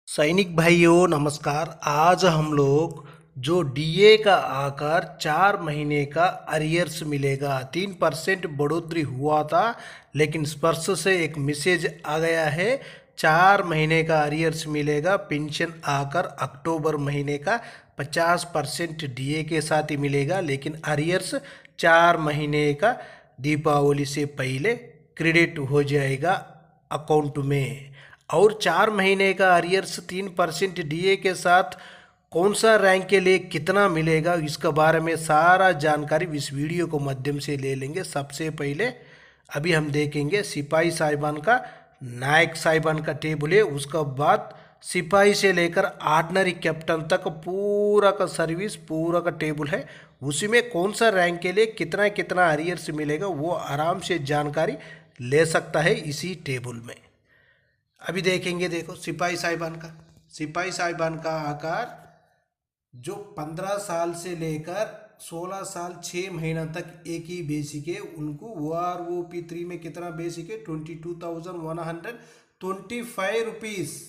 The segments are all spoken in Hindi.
सैनिक भाइयों नमस्कार। आज हम लोग जो डीए का आकर 4 महीने का अरियर्स मिलेगा। 3% बढ़ोतरी हुआ था, लेकिन स्पर्श से एक मैसेज आ गया है 4 महीने का अरियर्स मिलेगा। पेंशन आकर अक्टूबर महीने का 50% डीए के साथ ही मिलेगा, लेकिन अरियर्स 4 महीने का दीपावली से पहले क्रेडिट हो जाएगा अकाउंट में। और 4 महीने का अरियर्स 3% डीए के साथ कौन सा रैंक के लिए कितना मिलेगा, इसके बारे में सारा जानकारी इस वीडियो को माध्यम से ले लेंगे। सबसे पहले अभी हम देखेंगे सिपाही साहिबान का, नायक साहिबान का टेबल है। उसका बाद सिपाही से लेकर ऑर्डिनरी कैप्टन तक पूरा का सर्विस पूरा का टेबल है। उसी में कौन सा रैंक के लिए कितना कितना अरियर्स मिलेगा वो आराम से जानकारी ले सकता है इसी टेबल में। अभी देखेंगे, देखो सिपाही साहिबान का आकार जो 15 साल से लेकर 16 साल 6 महीना तक एक ही बेसिक है। उनको OROP3 में कितना बेसिक है, 22,125 रुपीज़।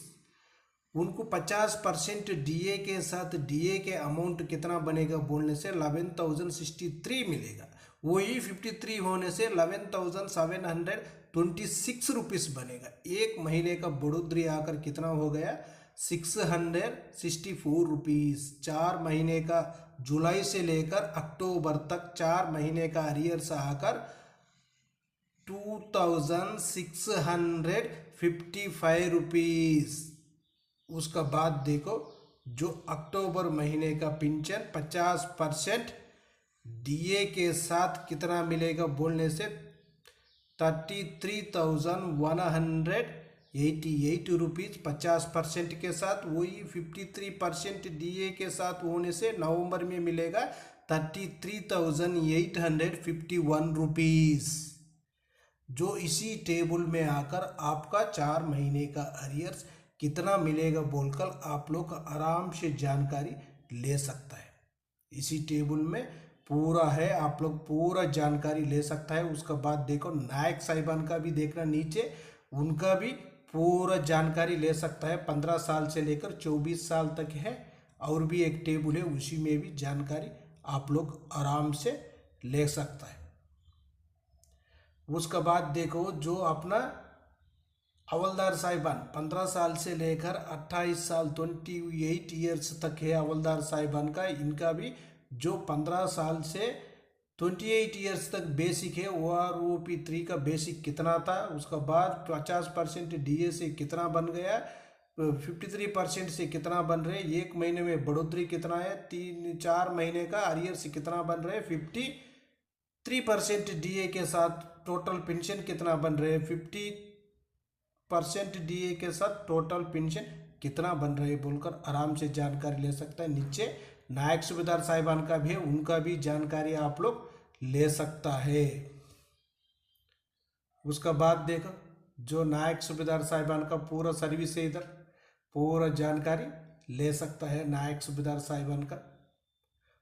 उनको 50% डीए के साथ डीए के अमाउंट कितना बनेगा बोलने से 11,063 मिलेगा। वही 53 होने से 11,726 रुपीज़ बनेगा। एक महीने का बढ़ोतरी आकर कितना हो गया, 664 रुपीज़। 4 महीने का जुलाई से लेकर अक्टूबर तक 4 महीने का अरियर्स आकर 2,655 रुपीज़। उसका बाद देखो जो अक्टूबर महीने का पेंशन 50% डीए के साथ कितना मिलेगा बोलने से 33,188 रुपीज़ 50% के साथ। वही 53% डीए के साथ होने से नवंबर में मिलेगा 33,851 रुपीज़। जो इसी टेबल में आकर आपका 4 महीने का अरियर्स कितना मिलेगा बोलकर आप लोग आराम से जानकारी ले सकता है। इसी टेबल में पूरा है, आप लोग पूरा जानकारी ले सकता है। उसका बाद देखो नायक साहिबान का भी देखना नीचे, उनका भी पूरा जानकारी ले सकता है। 15 साल से लेकर 24 साल तक है। और भी एक टेबल है, उसी में भी जानकारी आप लोग आराम से ले सकता है। उसका बाद देखो जो अपना हवलदार साहिबान 15 साल से लेकर 28 साल 28 ईयर्स तक है हवलदार साहिबान का। इनका भी जो 15 साल से 28 ईयर्स तक बेसिक है, OROP3 का बेसिक कितना था। उसका बाद 50% डीए से कितना बन गया, 53% से कितना बन रहे, एक महीने में बढ़ोतरी कितना है, 4 महीने का अरियर से कितना बन रहे, 53% डीए के साथ टोटल पेंशन कितना बन रहे, 50% डीए के साथ टोटल पेंशन कितना बन रहे बोलकर आराम से जानकारी ले सकता है। नीचे नायक सूबेदार साहिबान का भी है, उनका भी जानकारी आप लोग ले सकता है। उसका बाद देखो जो नायक सूबेदार साहिबान का पूरा सर्विस है, इधर पूरा जानकारी ले सकता है नायक सूबेदार साहिबान का।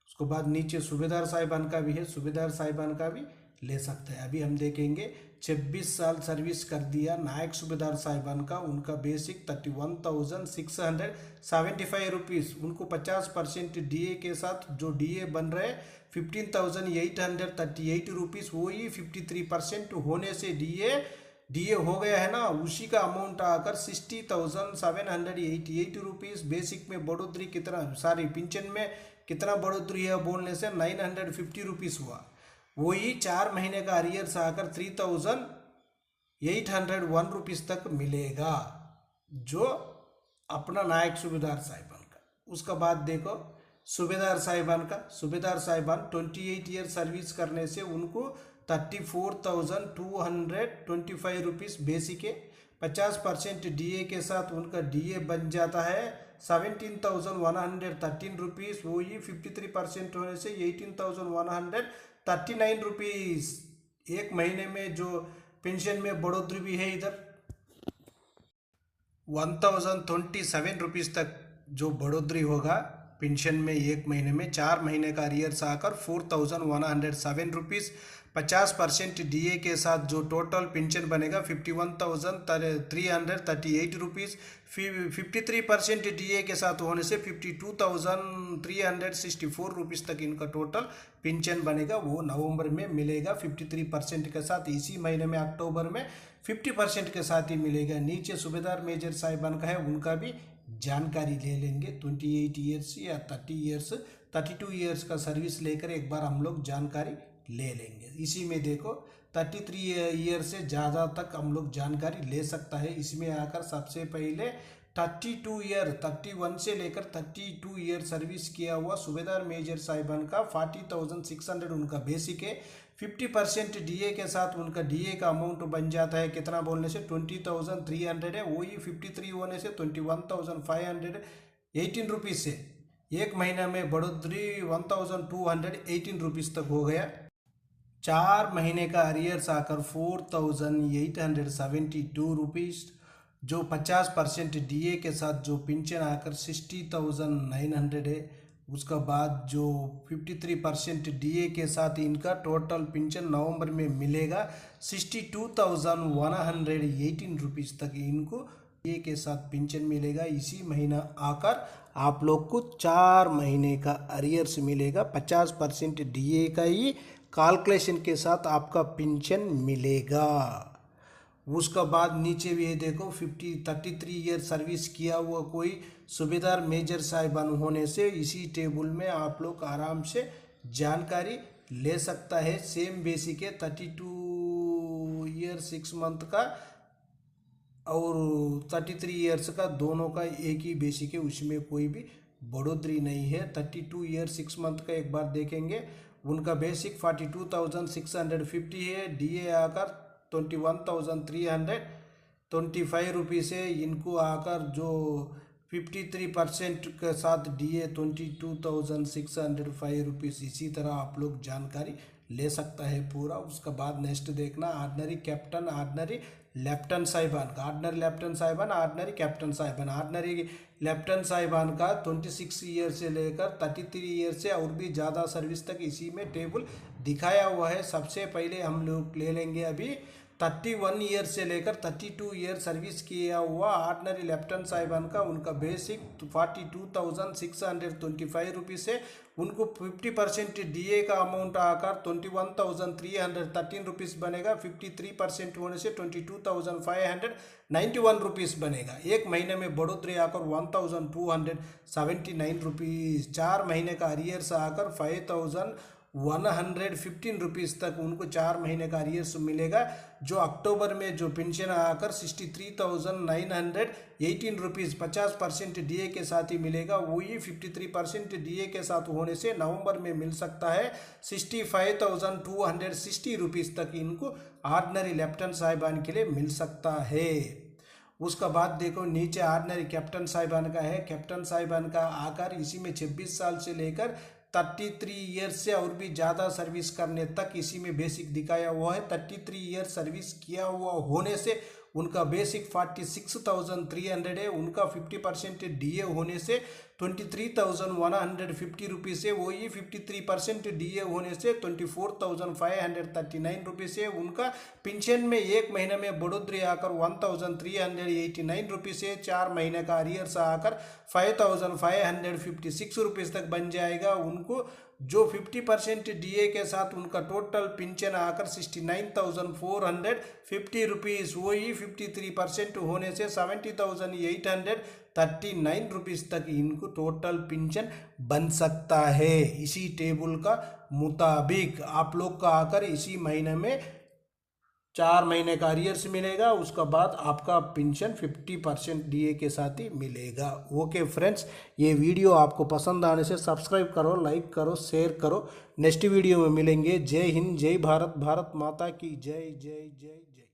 उसके बाद नीचे सूबेदार साहिबान का भी है, सूबेदार साहिबान का भी ले सकते हैं। अभी हम देखेंगे 26 साल सर्विस कर दिया नायक सूबेदार साहिबान का, उनका बेसिक 31,675 रुपीज़। उनको 50% डीए के साथ जो डीए बन रहे 15,838 रुपीज़। वही 53% होने से डीए हो गया है ना, उसी का अमाउंट आकर 60,788 रुपीज़। बेसिक में बढ़ोतरी कितना, सारी पेंशन में कितना बढ़ोतरी है बोलने से 950 रुपीज़ हुआ। वही 4 महीने का अरियर्स आकर 3,801 रुपीज़ तक मिलेगा जो अपना नायक सूबेदार साहिबान का। उसका बाद देखो सूबेदार साहिबान का, सूबेदार साहिबान 28 ईयर सर्विस करने से उनको 34,225 रुपीज़ बेसिक है। 50% डीए के साथ उनका डीए बन जाता है 17,113 रुपीज़। वही 53% होने से 18,139 रुपीज़। एक महीने में जो पेंशन में बढ़ोतरी भी है, इधर 1,027 रुपीज़ तक जो बढ़ोतरी होगा पेंशन में एक महीने में। 4 महीने का अरियर्स आकर 4,107 रुपीज़। 50% डीए के साथ जो टोटल पेंशन बनेगा 51,338 रुपीज़। 53% डीए के साथ होने से 52,364 रुपीज़ तक इनका टोटल पेंशन बनेगा, वो नवंबर में मिलेगा 53% के साथ। इसी महीने में अक्टूबर में 50% के साथ ही मिलेगा। नीचे सूबेदार मेजर साहिबान का है, उनका भी जानकारी ले लेंगे। 28 ईयर्स या 32 ईयर्स का सर्विस लेकर एक बार हम लोग जानकारी ले लेंगे। इसी में देखो 33 ईयर से ज़्यादा तक हम लोग जानकारी ले सकता है। इसमें आकर सबसे पहले 31 से लेकर 32 ईयर सर्विस किया हुआ सूबेदार मेजर साहिबान का 40,600 उनका बेसिक है। 50% डीए के साथ उनका डीए का अमाउंट बन जाता है कितना बोलने से 20,300 है। वही 53 होने से 21,518 रुपीज़ से एक महीना में बढ़ोतरी 1,218 रुपीज़ तक हो गया। 4 महीने का अरियर्स आकर 4,872 रुपीज़। जो 50% डीए के साथ जो पेंशन आकर 60,900 है। उसका बाद जो 53% डीए के साथ इनका टोटल पेंशन नवंबर में मिलेगा 62,118 रुपीज़ तक इनको डीए के साथ पेंशन मिलेगा। इसी महीना आकर आप लोग को 4 महीने का अरियर्स मिलेगा। 50% डीए का ही कैलकुलेशन के साथ आपका पेंशन मिलेगा। उसका बाद नीचे भी ये देखो 33 ईयर सर्विस किया हुआ कोई सूबेदार मेजर साहिबान होने से इसी टेबल में आप लोग आराम से जानकारी ले सकता है। सेम बेसिक है 32 ईयर 6 मंथ का और 33 ईयर्स का, दोनों का एक ही बेसिक है, उसमें कोई भी बढ़ोतरी नहीं है। 32 ईयर 6 मंथ का एक बार देखेंगे, उनका बेसिक 42,650 है। डीए आकर 21,325 रुपीज़ है। इनको आकर जो 53% के साथ डीए 22,605 रुपीज़। इसी तरह आप लोग जानकारी ले सकता है पूरा। उसका बाद नेक्स्ट देखना ऑर्डिनरी कैप्टन, ऑर्डिनरी लेफ्टिनेंट साहिबान का। ऑर्डिनरी लेफ्टिनेंट साहिबान, ऑर्डिनरी कैप्टन साहिबान। ऑर्डिनरी लेफ्टिनेंट साहिबान का 26 ईयर से लेकर 33 ईयर से और भी ज़्यादा सर्विस तक इसी में टेबल दिखाया हुआ है। सबसे पहले हम लोग ले लेंगे अभी 31 ईयर से लेकर 32 ईयर सर्विस किया हुआ ऑर्डिनरी लेफ्टिनेंट साहिबान का। उनका बेसिक 42,625 रुपीज़ है। उनको 50% डीए का अमाउंट आकर 21,313 रुपीज़ बनेगा। 53% होने से 22,591 रुपीज़ बनेगा। एक महीने में बढ़ोतरी आकर 1,279 रुपीज़। 4 महीने का अरियर्स आकर 5,115 रुपीज़ तक उनको 4 महीने का अरियर्स मिलेगा। जो अक्टूबर में जो पेंशन आकर 63,918 रुपीज़ 50% डीए के साथ ही मिलेगा। वही 53% डीए के साथ होने से नवंबर में मिल सकता है 65,260 रुपीज़ तक इनको ऑर्डिनरी लेफ्टिनेंट साहिबान के लिए मिल सकता है। उसका बाद देखो नीचे ऑर्डिनरी कैप्टन साहिबान का है। कैप्टन साहिबान का आकार इसी में 26 साल से लेकर 33 ईयर से और भी ज़्यादा सर्विस करने तक इसी में बेसिक दिखाया हुआ है। 33 ईयर सर्विस किया हुआ होने से उनका बेसिक 46,300 है। उनका 50% डीए होने से 23,150 रुपीज़ है। वही 53% डीए होने से 24,539 रुपीज़ है। उनका पेंशन में एक महीने में बढ़ोतरी आकर 1,389 रुपीज़ है। 4 महीने का अरियर्स आकर 5,556 रुपीज़ तक बन जाएगा। उनको जो 50% डीए के साथ उनका टोटल पेंशन आकर 69,450 रुपीज़। वही 53% होने से 70,839 रुपीज़ तक इनको टोटल पेंशन बन सकता है। इसी टेबल का मुताबिक आप लोग का आकर इसी महीने में 4 महीने का अरियर्स मिलेगा। उसका बाद आपका पेंशन 50% डीए के साथ ही मिलेगा। ओके फ्रेंड्स, ये वीडियो आपको पसंद आने से सब्सक्राइब करो, लाइक करो, शेयर करो। नेक्स्ट वीडियो में मिलेंगे। जय हिंद, जय भारत, भारत माता की जय जय जय जय।